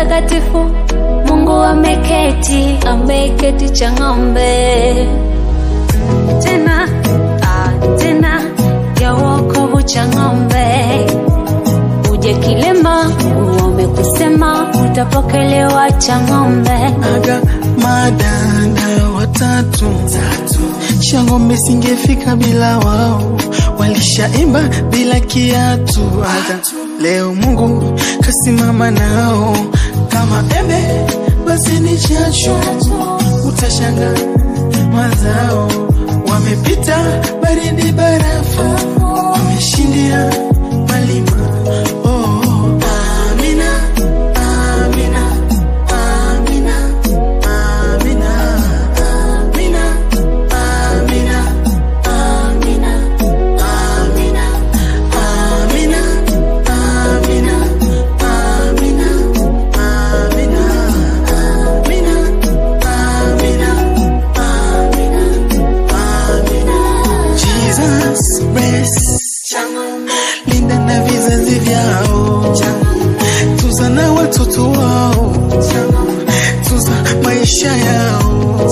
patakatifu Mungu ameketi Chang'ombe. Tena ya wokovu Chang'ombe. Uje kilema uombe kusema utapokelewa Chang'ombe. Aga madanda watatu Chang'ombe singefika bila wao, walishaimba bila kiatu. Aga leo Mungu kasimama nao, kama embe basi ni chachu, utashanga mazao. Wamepita baridi barafu, wameshindia malima. Linda na vizazi vyao, tuza na watoto wao, tuza maisha yao.